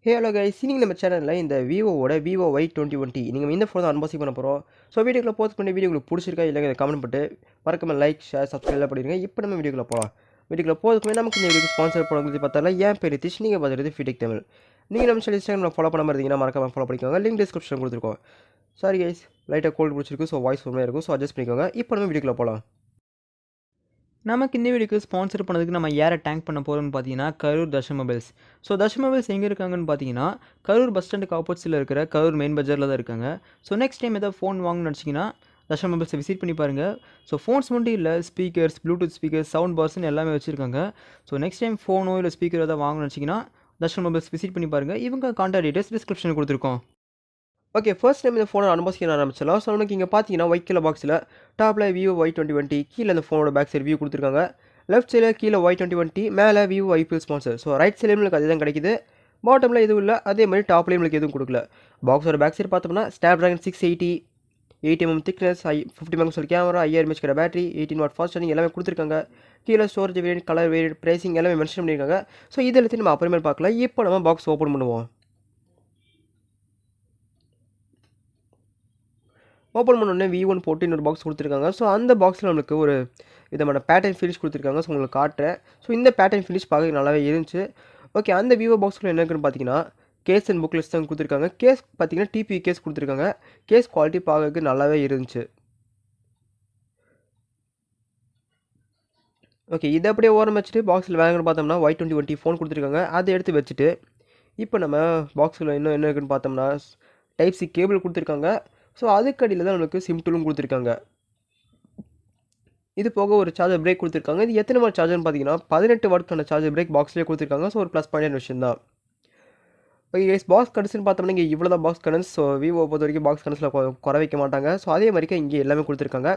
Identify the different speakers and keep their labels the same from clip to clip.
Speaker 1: Hey hello guys, இன்னைக்கு நம்ம சேனலில் இந்த விவோவோட Vivo Y21T நீங்கள் இந்த ஃபோன் தான் அன்பாக்சிங் பண்ண போகிறோம். ஸோ வீடியோக்குள்ள போஸ்ட் பண்ணி வீடியோ உங்களுக்கு பிடிச்சிருக்கா இல்லைங்க கமெண்ட் பண்ணிட்டு மறக்காம லைக் ஷேர் சப்ஸ்கிரைப் பண்ணிடுங்க. இப்போ நம்ம வீடியோக்குள்ள போகலாம். வீடியோக்குள்ள போகிறதுக்கு நமக்கு இந்த வீடியோக்கு ஸ்பான்சர் பண்ணுறது பார்த்தால என் பேர் நிதிஷ், நீங்கள் பார்த்துறது Fewtech Tamil. நீங்கள் நம்ம சேனல் இன்ஸ்டாகிராம் ஃபாலோ பண்ணாமல் இருந்தீங்கன்னா மறக்காம ஃபாலோ பண்ணிக்கோங்க. லிங்க் டிஸ்கிரிப்ஷன் கொடுத்துருக்கோம். சாரி கைஸ், லைட்டாக கோல்டு பிடிச்சிருக்கு, ஸோ வாய்ஸ் ஃபோர்மே இருக்கும், ஸோ அட்ஜஸ்ட் பண்ணிக்கோங்க. இப்போ நம்ம வீடியோக்குள்ள போகலாம்.
Speaker 2: நமக்கு இந்த வீடியோக்கு ஸ்பான்சர் பண்ணதுக்கு நம்ம யாரை டேங்க் பண்ண போகிறோம்னு பார்த்தீங்கன்னா Karur Darshan mobiles. So Darshan mobiles எங்கே இருக்காங்கன்னு பார்த்தீங்கன்னா கரூர் பஸ் ஸ்டாண்டுக்கு ஆப்போசிட்டில் இருக்கிற கரூர் மெயின் பஜாரில் தான் இருக்காங்க. ஸோ நெக்ஸ்ட் டைம் ஏதாவது ஃபோன் வாங்கணும்னு நினச்சிங்கன்னா தர்ஷன் மொபைல்ஸை விசிட் பண்ணி பாருங்கள். ஸோ ஃபோன்ஸ் மட்டும் இல்லை, ஸ்பீக்கர்ஸ், ப்ளூடூத் ஸ்பீக்கர்ஸ், சவுண்ட் பார்ஸ்னு எல்லாமே வச்சுருக்காங்க. ஸோ நெக்ஸ்ட் டைம் ஃபோனோ இல்லை ஸ்பீக்கர் ஏதாவது வாங்கணும்னு நினச்சிங்கன்னா தர்ஷன் மொபைல்ஸ் விசிட் பண்ணி பாருங்கள். இவங்க கான்டாக்ட் டீட்டெயில்ஸ் டிஸ்கிரிப்ஷனில் கொடுத்துருக்கோம்.
Speaker 1: ஓகே, ஃபர்ஸ்ட் டைம் இந்த ஃபோனை அன்பாக்சிங் ஆரம்பிச்சிடலாம். ஸோ நமக்கு இங்கே பார்த்தீங்கன்னா ஒயிட் கலர் பாக்ஸில் டாப்பில் Vivo Y21T, கீழே இந்த ஃபோனோட பேக் சைடு வியூ கொடுத்துருக்காங்க. லெஃப்ட் சைடில் கீழே Y21T, மேலே Vivo IPL sponsor. So right சைட்லேயும் உங்களுக்கு அதே தான் கிடைக்குது, பாட்டமில் எதுவும் இல்லை. அதே மாதிரி டாப்லேயும் உங்களுக்கு எதுவும் கொடுக்கல. பாக்ஸோட பேக் சைடு பார்த்தோம்னா Snapdragon 680, 8mm thickness, 50 megapixel camera, 5000 mAh கிட்ட பேட்டரி, 18 வாட் ஃபாஸ்ட் சார்ஜிங் எல்லாமே கொடுத்துருக்காங்க. கீழே storage variant, colour variant, pricing எல்லாமே மென்ஷன் பண்ணியிருக்காங்க. ஸோ இது எல்லாத்தையும் நம்ம அப்புறமேல் பார்க்கலாம். இப்போ நம்ம பாக்ஸ் ஓப்பன் பண்ணுவோம். ஓப்பன் பண்ணோடனே V1 போட்டு இன்னொரு பாக்ஸ் கொடுத்துருக்காங்க. ஸோ அந்த பாக்ஸில் நம்மளுக்கு ஒரு விதமான பேட்டர்ன் ஃபினிஷ் கொடுத்துருக்காங்க. ஸோ உங்களுக்கு காட்டுறேன். ஸோ இந்த பேட்டர்ன் ஃபினிஷ் பார்க்க நல்லாவே இருந்துச்சு. ஓகே, அந்த விவோ பாக்ஸில் என்ன இருக்குன்னு பார்த்தீங்கன்னா கேஸ் அண்ட் புக்லெட்ஸ் தான் கொடுத்துருக்காங்க. கேஸ் பார்த்தீங்கன்னா டிபி கேஸ் கொடுத்துருக்காங்க. கேஸ் குவாலிட்டி பார்க்கறதுக்கு நல்லாவே இருந்துச்சு. ஓகே, இதை அப்படியே ஓரம் வச்சுட்டு பாக்ஸில் வாங்கன்னு பார்த்தோம்னா Y21T ஃபோன் கொடுத்துருக்காங்க. அதை எடுத்து வச்சுட்டு இப்போ நம்ம பாக்ஸில் இன்னும் என்ன இருக்குன்னு பார்த்தோம்னா டைப் சி கேபிள் கொடுத்துருக்காங்க. ஸோ அதுக்கடியில் தான் நம்மளுக்கு சிம் டூலும் கொடுத்துருக்காங்க. இது போக ஒரு சார்ஜர் பிரேக் கொடுத்துருக்காங்க. இது எத்தனை வாட் சார்ஜர்னு பார்த்தீங்கன்னா 18 வாட்க்கான சார்ஜர் பிரேக் பாக்ஸ்லேயே கொடுத்துருக்காங்க. ஸோ ஒரு ப்ளஸ் பாயிண்ட் விஷயம் தான். ஓகே கைஸ், பாக்ஸ் கண்டன்ஸ்னு பார்த்தோம்னா இங்கே இவ்வளோ தான் பாக்ஸ் கண்டன்ஸ். ஸோ விவோ பொறுத்த வரைக்கும் பாக்ஸ் கண்டன்ஸில் குறை வைக்க மாட்டாங்க. ஸோ அதே மாதிரிக்கா இங்கே எல்லாமே கொடுத்துருக்காங்க.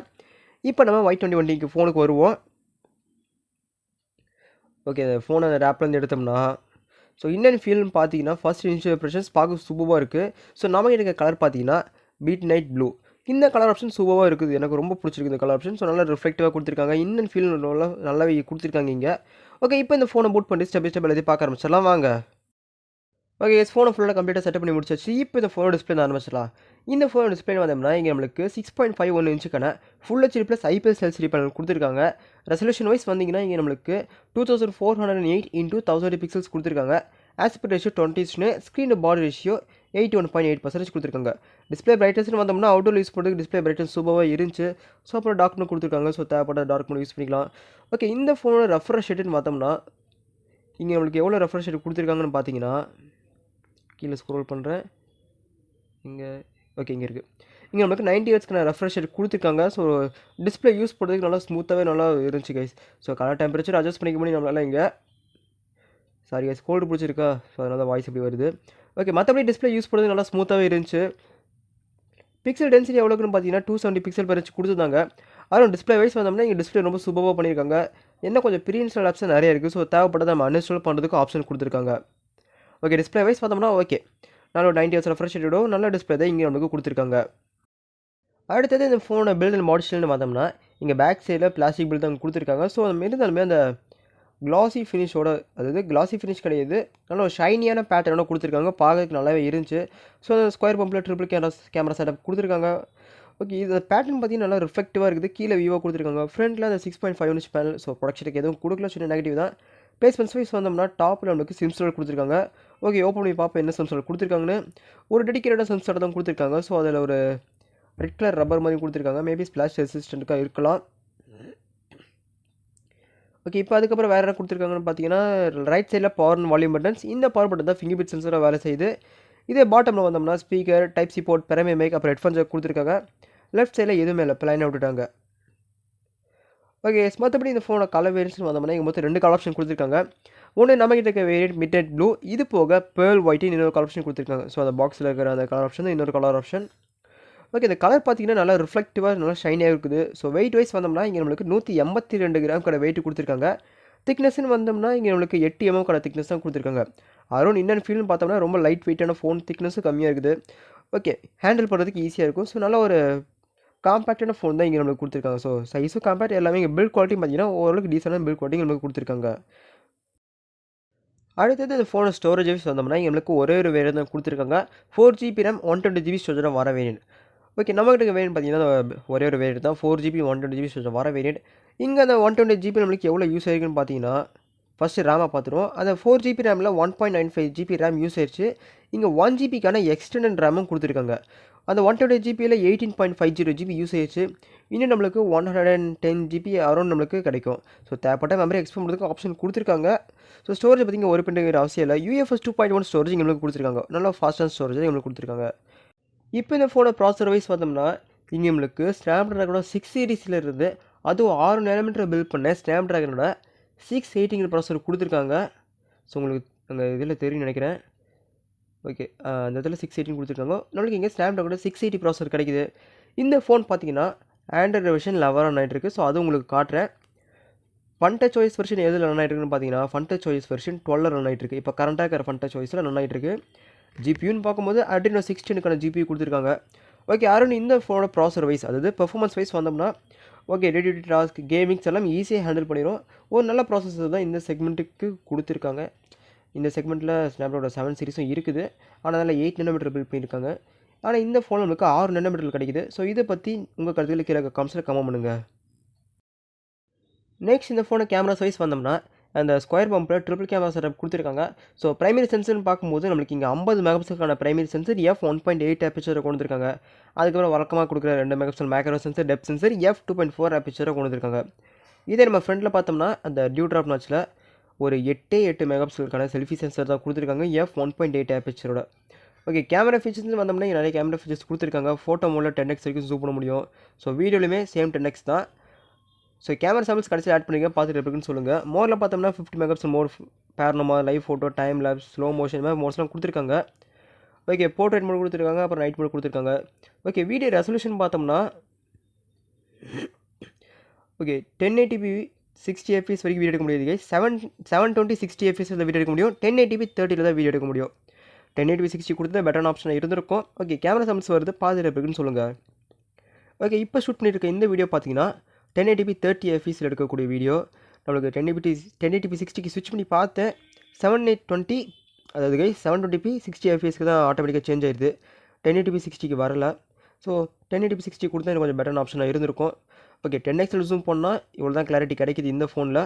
Speaker 1: இப்போ நம்ம Y21T ஃபோனுக்கு வருவோம். ஓகே, அந்த ஃபோனை அந்த ரேப்லேருந்து எடுத்தோம்னா ஸோ இன்னொரு ஃபீல்னு பார்த்தீங்கன்னா ஃபர்ஸ்ட் இனிஷியல் இம்ப்ரெஷன்ஸ் பார்க்க சூப்பராக இருக்குது. ஸோ நம்ம இருக்க கலர் பார்த்தீங்கன்னா பீட் நைட் ப்ளூ. இந்த கலர் ஆப்ஷன் சூப்பராக இருக்குது, எனக்கு ரொம்ப பிடிச்சிருக்கு இந்த கலர் ஆப்ஷன். ஸோ நல்லா ரிஃப்ளெக்டிவாக கொடுத்துருக்காங்க. இன்னும் ஃபீல் நல்லாவே கொடுத்துருக்காங்க இங்கே. ஓகே, இப்போ இந்த ஃபோனை பூட் பண்ணி ஸ்டெப் பை ஸ்டெப் எல்லாத்தையும் பார்க்க ஆரம்பிச்சிடலாம் வாங்க. ஓகே, ஃபோனை ஃபுல்லாக கம்ப்ளீட்டாக செட்டப் பண்ணி முடிச்சாச்சு. இப்போ இந்த ஃபோனோட டிஸ்பிளே ஆரம்பிச்சிடலாம். இந்த ஃபோனோட டிஸ்பிளே வந்தோம்னா இங்கே நம்மளுக்கு 6.51 இன்ச்சுக்கான full HD plus IPS LCD panel கொடுத்துருக்காங்க. ரெசல்யூஷன் வைஸ் வந்தீங்கன்னா இங்கே நம்மளுக்கு 2408x1080 பிக்சல்ஸ் கொடுத்துருக்காங்க. Aspect ratio 20:, screen body ratio 81.8% கொடுத்துருக்காங்க. டிஸ்பிளே பிரைட்னஸ்னு வந்தோம்னா அவுட்டோர் யூஸ் பண்ணுறதுக்கு டிஸ்பிளே பிரைட்னஸ் சூப்பராக இருந்துச்சு. ஸோ அப்புறம் டார்க் மோட் கொடுத்துருக்காங்க. ஸோ தேவைப்பட்ட டார்க் மோட் யூஸ் பண்ணிக்கலாம். ஓகே, இந்த ஃபோனோட ரெஃப்ரெஷ் ரேட்டுன்னு பார்த்தோம்னா இங்கே நம்மளுக்கு எவ்வளோ ரெஃப்ரெஷ் ரேட் கொடுத்துருக்காங்கன்னு பார்த்தீங்கன்னா கீழே ஸ்க்ரோல் பண்ணுறேன். இங்கே ஓகே, இங்கே இருக்குது. இங்கே நம்மளுக்கு 90 ஹெர்ட்ஸ்க்கான ரெஃப்ரெஷ் ரேட் கொடுத்துருக்காங்க. ஸோ டிஸ்பிளே யூஸ் பண்ணுறதுக்கு நல்லா ஸ்மூத்தாகவே நல்லா இருந்துச்சு guys. So colour temperature adjust பண்ணிக்க முடியும் நம்மளால இங்கே. சாரி கைஸ், கோல்டு பிடிச்சிருக்கா, ஸோ அதனால தான் வாய்ஸ் இப்படி வருது. ஓகே, மற்றபடி டிஸ்பிளே யூஸ் பண்ணுறது நல்லா ஸ்மூத்தாகவே இருந்துச்சு. பிக்சல் டென்சிட்டி எவ்வளோக்குன்னு பார்த்தீங்கன்னா 270 பிக்சல் பெர் இன்ச் கொடுத்துருந்தாங்க. அதுவும் டிஸ்பிளே வைஸ் வந்தோம்னா இங்கே டிஸ்பிளே ரொம்ப சூப்பராக பண்ணியிருக்காங்க. என்ன கொஞ்சம் ப்ரீ இன்ஸ்டால் ஆப்ஷன் நிறைய இருக்குது. ஸோ தேவைப்பட்டதை நம்ம அன்இன்ஸ்டால் பண்ணுறதுக்கு ஆப்ஷன் கொடுத்துருக்காங்க. ஓகே, டிஸ்பிளே வைஸ் பார்த்தோம்னா ஓகே, நல்ல ஒரு 90 ஹெர்ட்ஸ் ரெஃப்ரெஷ் ரேட்டோட நல்ல டிஸ்பிளே தான் இங்கே நமக்கு கொடுத்துருக்காங்க. அடுத்தது இந்த ஃபோனோட பில்ட் அண்ட் மாடல்ஸ்னு பார்த்தோம்னா இங்கே பேக் சைடில் பிளாஸ்டிக் பில்ட் தான் கொடுத்துருக்காங்க. ஸோ அது இருந்தாலுமே அந்த கிளாசி ஃபினிஷோட, அதாவது கிளாசி ஃபினிஷ் கிடையாது, நல்ல ஒரு ஷைனியான பேட்டர்னோட கொடுத்துருக்காங்க. பார்க்கறதுக்கு நல்லாவே இருந்துச்சு. ஸோ அந்த ஸ்கொயர் பம்பில் ட்ரிபிள் கேமரா செட்டப் கொடுத்துருக்காங்க. ஓகே, இது பேட்டர்ன் பார்த்தீங்கன்னா நல்லா ரிஃப்ளெக்டிவாக இருக்குது. கீழே விவோ கொடுத்துருக்காங்க. ஃப்ரண்ட்டில் அந்த 6.5 இன்ச் பேனல். ஸோ ப்ரொடக்ஷனுக்கு எதுவும் கொடுக்கல, சொன்ன நெகட்டிவ் தான். பிளேஸ்மெண்ட்ஸ் வைஸ் வந்தோம்னா டாப்பில் நம்மளுக்கு சிம் ஸ்லாட் கொடுத்துருக்காங்க. ஓகே, ஓப்பன் பண்ணி பார்ப்போம் என்ன சிம் ஸ்லாட் கொடுத்துருக்காங்கன்னு. ஒரு டெடிக்கேட்டடாக சிம் ஸ்லாட் தான் கொடுத்துருக்காங்க. ஸோ அதில் ஒரு ரெட் கலர் ரப்பர் மாதிரி கொடுத்துருக்காங்க. மேபி ஸ்பிளாஷ் ரெசிஸ்டண்ட்டுக்காக இருக்கலாம். ஓகே, இப்போ அதுக்கப்புறம் வேறு என்ன கொடுத்துருக்காங்கன்னு பார்த்தீங்கன்னா ரைட் சைடில் பவர் அண்ட் வால்யூம் பட்டன்ஸ். இந்த பவர் பட்டன் தான் ஃபிங்கர் பிரிண்ட் சென்சராக வேலை செய்யுது. இதே பாட்டமில் வந்தோம்னா ஸ்பீக்கர், டைப் சி போர்ட், பெரமே மைக், அப்புறம் ஹெட்ஃபோன் ஜாக் கொடுத்துருக்காங்க. லெஃப்ட் சைடில் எதுவுமே இல்லை, பிளைனாக விட்டுட்டாங்க. ஓகே, மற்றபடி இந்த ஃபோனோட கலர் வேரியன்ட்ஸ்னு வந்தோம்னா இங்கே மொத்தம் 2 கலர் ஆப்ஷன் கொடுத்துருக்காங்க. ஒன்று நம்மகிட்ட இருக்க வேரியன்ட் மிட் நைட் ப்ளூ, இது போக பேர்ல் ஒயிட்டின் இன்னொரு கலர் ஆப்ஷன் கொடுத்துருக்காங்க. ஸோ அந்த பாக்ஸில் இருக்கிற அந்த கலர் ஆப்ஷன் இன்னொரு கலர் ஆப்ஷன். ஓகே, இந்த கலர் பார்த்தீங்கன்னா நல்லா ரிஃப்ளெக்டிவாக நல்லா ஷைனியாக இருக்குது. ஸோ வெயிட் வைஸ் வந்தோம்னா இங்கே நம்மளுக்கு 182 கிராம் கடை வெயிட் கொடுத்துருக்காங்க. திக்னஸ்ன்னு வந்தோம்னா இங்கே நம்மளுக்கு 8 mm கடை திக்னஸ் தான் கொடுத்துருக்காங்க. அரௌண்ட் இன்னொரு ஃபீல்னு பார்த்தோம்னா ரொம்ப லைட் வெயிட்டான ஃபோன், திக்னஸும் கம்மியாக இருக்குது. ஓகே, ஹேண்டில் பண்ணுறதுக்கு ஈஸியாக இருக்கும். ஸோ நல்ல ஒரு காம்பேக்டான ஃபோன் தான் இங்கே நம்மளுக்கு கொடுத்துருக்காங்க. ஸோ சைஸும் காம்பேக்ட் எல்லாமே. இங்கே பில்ட் குவாலிட்டி பார்த்தீங்கன்னா ஓரளவுக்கு டீசெண்டான பில்ட் குவாலிட்டி நம்மளுக்கு கொடுத்துருக்காங்க. அடுத்தது இந்த ஃபோனோட ஸ்டோரேஜ் வைஸ் வந்தோம்னா எங்களுக்கு ஒரே ஒரு வேரியன்ட் தான் கொடுத்துருக்காங்க. 4GB RAM 120GB ஸ்டோரேஜ் வர வேரியன்ட். ஓகே, நம்மகிட்ட வேரியன்ட் பார்த்தீங்கன்னா ஒரே ஒரு வேரியன்ட் தான் 4GB 120GB ஸ்டோரேஜ் வர வேரியன்ட். இங்கே அந்த 120GB நம்மளுக்கு எவ்வளோ யூஸ் ஆயிருக்குன்னு பார்த்தீங்கன்னா ஃபஸ்ட்டு ரேமாக பார்த்துருவோம். அந்த 4GB ரேமில் 1.95GB ரேம் யூஸ் ஆயிடுச்சு. இங்கே 1GBக்கான எக்ஸ்டெண்டட் ரேமும் கொடுத்துருக்காங்க. அந்த 120GBயில் 18.50GB யூஸ் ஆயிடுச்சு. இன்னும் நம்மளுக்கு 110GB அரௌண்ட் நம்மளுக்கு கிடைக்கும். ஸோ தேவைப்பட்ட மெமரி எக்ஸ்பேண்ட் பண்ணுறதுக்கு ஆப்ஷன் கொடுத்துருக்காங்க. ஸோ ஸ்டோரேஜ் பார்த்திங்க ஒரு பின்னுங்கிற அவசியம் இல்லை. UFS 2.1 ஸ்டோரேஜ் எங்களுக்கு கொடுத்துருக்காங்க. நல்லா ஃபாஸ்டான ஸ்டோரேஜ் எங்களுக்கு கொடுத்துருக்காங்க. இப்போ இந்த ஃபோனை ப்ராசஸர் வைஸ் பார்த்தோம்னா இங்கே நம்மளுக்கு ஸ்னாப்ட்ராகனோட 6 சீரிஸில் இருந்து அதுவும் 6 nm பில்ட் பண்ண ஸ்னாப்ட்ராகனோட 680 ப்ராசஸர் கொடுத்துருக்காங்க. ஸோ உங்களுக்கு அங்கே இதில் தெரியும் நினைக்கிறேன். ஓகே, அந்த இடத்துல 680 கொடுத்துருக்காங்க. நம்மளுக்கு இங்கே ஸ்னாப்ட்ராகனோட 680 ப்ராசஸர் கிடைக்குது. இந்த ஃபோன் பார்த்தீங்கன்னா ஆண்ட்ராய்டு வெர்ஷன் 11 ரன் ஆகிட்டு இருக்குது. ஸோ அது உங்களுக்கு காட்டுறேன். ஃபன்டச் OS வெர்ஷன் எதில் ரன் ஆகிட்டு இருக்குன்னு பார்த்தீங்கன்னா ஃபன்டச் OS வெர்ஷன் 12 ரன் ஆகிட்டு இருக்குது. இப்போ கரண்ட்டாக இருக்கிற ஃபன்டச் OSல ரன் ஆகிட்டு இருக்குது. ஜிபியூன்னு பார்க்கும்போது Adreno 16க்கான ஜிபியூ கொடுத்துருக்காங்க. ஓகே, அருண் இந்த ஃபோனோட ப்ராசஸர் வைஸ் அதாவது பெர்ஃபார்மன்ஸ் வைஸ் வந்தோம்னா okay, day to day task gamings எல்லாம் ஈஸியாக ஹேண்டில் பண்ணிடும். ஒரு நல்ல ப்ராசஸர் தான் இந்த செக்மெண்ட்டுக்கு கொடுத்துருக்காங்க. இந்த செக்மெண்ட்டில் ஸ்னாப்ட்ராகன் 7 சீரிஸும் இருக்குது. ஆனால் அதில் 8 nm பில்ட் பண்ணியிருக்காங்க. ஆனால் இந்த ஃபோன் நம்மளுக்கு 6 nm கிடைக்குது. ஸோ இதை பற்றி உங்கள் கருத்துக்களை கீழே கமெண்ட்ஸில் கமெண்ட் பண்ணுங்கள். நெக்ஸ்ட் இந்த ஃபோனை கேமராஸ் வைஸ் வந்தோம்னா அந்த ஸ்கொயர் பம்பில் ட்ரிபிள் கேமரா செட்டப் கொடுத்துருக்காங்க. ஸோ பிரைமரி சென்சர்னு பார்க்கும்போது நம்மளுக்கு இங்கே 50 மெகாபிக்சலுக்கான பிரைமரி சென்சர் f1.8 ஆப்பர்ச்சரை கொண்டு வந்திருக்காங்க. அதுக்கப்புறம் வழக்கமாக கொடுக்குற 2 megapixel macro sensor depth sensor f2.4 ஆப்பர்ச்சரை கொண்டு வந்திருக்காங்க. இதே நம்ம ஃப்ரண்ட்டில் பார்த்தோம்னா அந்த டியூ ட்ராப் நாச்சில் ஒரு 8 மெகாபிக்சலுக்கான செல்ஃபி சென்சர் தான் கொடுத்துருக்காங்க f1.8 ஆப்பர்ச்சரோட. ஓகே, கேமரா ஃபீச்சர்ஸ் வந்தோம்னா நிறைய கேமரா ஃபீச்சர்ஸ் கொடுத்துருக்காங்க. ஃபோட்டோ மோடில் 10x வரைக்கும் ஜூம் பண்ண முடியும். ஸோ வீடியோலையுமே சேம் 10x தான். ஸோ கேமரா சாம்பிள்ஸ் கடைசியில் ஆட் பண்ணிங்க பார்த்துட்டு இருக்குன்னு சொல்லுங்கள். மோரில் பார்த்தோம்னா 50 megapixel mode, panorama, live photo, time lapse, slow motion மாதிரி மோட்ஸ்லாம் கொடுத்துருக்காங்க. ஓகே, போர்ட்ரேட் மோட் கொடுத்துருக்காங்க. அப்புறம் நைட் மோட் கொடுத்துருக்காங்க. ஓகே, வீடியோ ரெசல்யூஷன் பார்த்தோம்னா ஓகே 1080p 60 fps வரைக்கும் வீடியோ எடுக்க முடியாது. 720 60 fps வீடியோ எடுக்க முடியும். 1080p 30 தான் வீடியோ எடுக்க முடியும். 1080p 60 கொடுத்தா பெட்டரான ஆப்ஷனாக இருந்திருக்கும். ஓகே, கேமரா சாம்பிள்ஸ் வருது பார்த்துட்டு இருக்குன்னு சொல்லுங்கள். ஓகே, இப்போ ஷூட் பண்ணியிருக்க இந்த வீடியோ பார்த்தீங்கன்னா 1080p 30 fps எடுக்கக்கூடிய வீடியோ. நம்மளுக்கு 1080p 60க்கு ஸ்விட்ச் பண்ணி பார்த்தேன். 7820 அதாவது 720p 60 fpsக்கு தான் ஆட்டோமேட்டிக்காக சேஞ்ச் ஆயிடுது. 1080p 60க்கு வரல. ஸோ 1080p 60 கொடுத்தா எனக்கு கொஞ்சம் பெட்டரான ஆப்ஷனாக இருந்திருக்கும். ஓகே, 10x ஜூம் பண்ணால் இவ்வளோ தான் கிளாரிட்டி கிடைக்குது இந்த ஃபோனில்.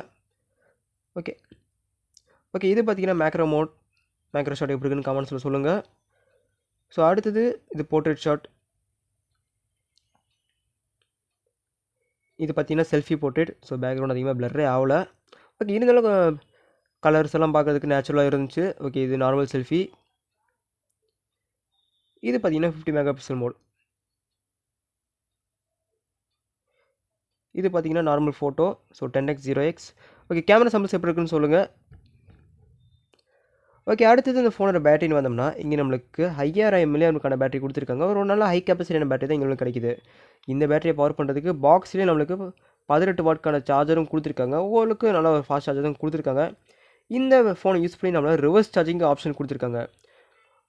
Speaker 1: ஓகே, இது பார்த்தீங்கன்னா மேக்ரோ ஷாட் எப்படி இருக்குன்னு கமெண்ட்ஸில் சொல்லுங்கள். ஸோ அடுத்தது இது போர்ட்ரேட் ஷாட். இது பார்த்தீங்கன்னா செல்ஃபி போர்ட்ரேட். ஸோ பேக்ரவுண்ட் அதிகமாக பிளர்ரே ஆகலை. ஓகே, இருந்தாலும் கலர்ஸ் எல்லாம் பார்க்கறதுக்கு நேச்சுரலாக இருந்துச்சு. ஓகே, இது நார்மல் செல்ஃபி. இது பார்த்தீங்கன்னா 50 மெகாபிக்சல் மோட். இது பார்த்தீங்கன்னா normal photo. So 10x 0x. Okay, camera samples எப்படி இருக்குன்னு சொல்லுங்கள். ஓகே, அடுத்தது இந்த ஃபோனோட பேட்டரின்னு வந்தோம்னா இங்கே நம்மளுக்கு 5000 mAh பேட்டரி கொடுத்துருக்காங்க. ஒரு நல்ல ஹை கெப்பாசிட்டியான பேட்டரி தான் எங்களுக்கு கிடைக்குது. இந்த பேட்டரியை பவர் பண்ணுறதுக்கு பாக்ஸ்லேயே நம்மளுக்கு 18 வாட்க்கான சார்ஜரும் கொடுத்துருக்காங்க. உங்களுக்கு நல்ல ஒரு ஃபாஸ்ட் சார்ஜரும் கொடுத்துருக்காங்க. இந்த ஃபோனை யூஸ் பண்ணி நம்மளால் ரிவர்ஸ் சார்ஜிங் ஆப்ஷன் கொடுத்துருக்காங்க.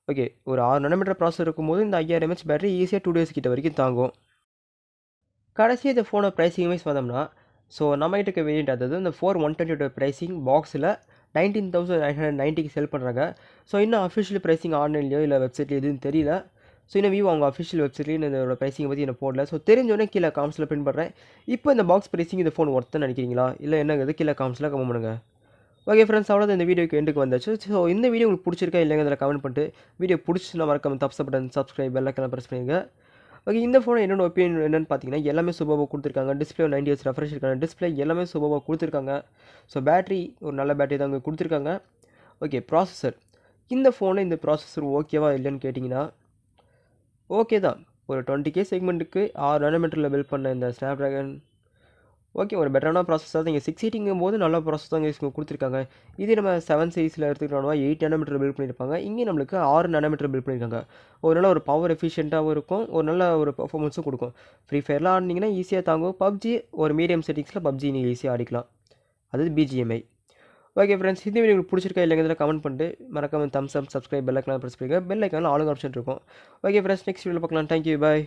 Speaker 1: ஓகே, ஒரு 6 nm ப்ராசஸர் இருக்கும்போது இந்த 5000 mAh பேட்டரி ஈஸியாக 2 days கிட்ட வரைக்கும் தாங்கும். கடைசி இந்த ஃபோனை ப்ரைஸிங் வைஸ் வந்தோம்னா ஸோ நம்மகிட்ட இருக்க வேரியண்ட் அதாவது இந்த 4120 ப்ரைஸிங் பாக்ஸில் 19,990க்கு செல் பண்ணுறாங்க. ஸோ இன்னும் அஃபிஷியல் ப்ரைஸிங் ஆன்லைன்லையோ இல்லை வெப்சைட்லையோ எதுவும் தெரியல. ஸோ இன்னும் விவோ அவங்க அஃபிஷியல் வெப்சைட்லேயும் இதோட ப்ரைஸிங் பற்றி என்ன போடல. ஸோ தெரிஞ்சோடனே கீழே காமெண்ட்ஸில் பின் பண்ணுறேன். இப்போ இந்த பாக்ஸ் ப்ரைஸிங் இந்த ஃபோன் ஒர்த்துன்னு நினைக்கிறீங்களா இல்லை என்னங்கிறது கீழே காமெண்ட்ஸில் கமெண்ட் பண்ணுங்கள். ஓகே ஃப்ரெண்ட்ஸ், அவ்வளோதான் இந்த வீடியோக்கு எண்டுக்கு வந்தாச்சு. ஸோ இந்த வீடியோ உங்களுக்கு பிடிச்சிருக்கா இல்லைங்க அதில் கமெண்ட் பண்ணிட்டு வீடியோ பிடிச்சினா மறக்காம தப்ஸ் பட்டன் சப்ஸ்கிரைப் எல்லாம் ப்ரெஸ் பண்ணுங்க. ஓகே, இந்த ஃபோனை என்னோட ஒப்பீனியன் என்னென்னு பார்த்தீங்கன்னா எல்லாமே சூப்பராக கொடுத்துருக்காங்க. டிஸ்பிளே 90 Hz ரெஃப்ரெஷ் இருக்காங்க. டிஸ்பிளே எல்லாமே சூப்பராக கொடுத்துருக்காங்க. ஸோ பேட்டரி ஒரு நல்ல பேட்டரி தான் அங்கே கொடுத்துருக்காங்க. ஓகே, ப்ராசஸர் இந்த ஃபோனை இந்த ப்ராசஸர் ஓகேவா இல்லைன்னு கேட்டிங்கன்னா ஓகே தான். ஒரு 20K செக்மெண்ட்டுக்கு 6 nm பில்ட் பண்ண இந்த ஸ்னாப்ட்ராகன் ஓகே ஒரு பெட்டரான ப்ராசஸ் தான். இங்கே 680 போது நல்ல ப்ராசஸ் தான் இங்கே கொடுத்துருக்காங்க. இதே நம்ம 7 சைஸில் எடுத்துக்கிட்டோம்னா 8 nm பில்ட் பண்ணியிருப்பாங்க. இங்கே நம்மளுக்கு 6 nm பில்ட் பண்ணியிருக்காங்க. ஒரு நல்ல ஒரு பவர் எஃபிஷியண்ட்டாகவும் இருக்கும். ஒரு நல்ல ஒரு பர்ஃபார்மன்ஸும் கொடுக்கும். ஃப்ரீ ஃபயர்லாம் ஆடினீங்கன்னா ஈஸியாக தாங்கும். பப்ஜி ஒரு மீடியம் செட்டிங்ஸில் பப்ஜி நீங்கள் ஈஸியாக ஆடிக்கலாம். அது BGMI. ஓகே ஃப்ரெண்ட்ஸ், இந்த வீடியோ உங்களுக்கு பிடிச்சிருக்கா இல்லைங்கிறத கமெண்ட் பண்ணிட்டு மறக்காம தம்ஸ் அப் சப்ஸ்கிரைப் பெல் ஐக்கான் ப்ரெஸ் பண்ணுங்கள். பெல் ஐக்கானில் ஆளுங்க ஆப்ஷன் இருக்கும். ஓகே ஃப்ரெண்ட்ஸ், நெக்ஸ்ட் வீடியோவில் பார்க்கலாம். தேங்க்யூ, பாய்.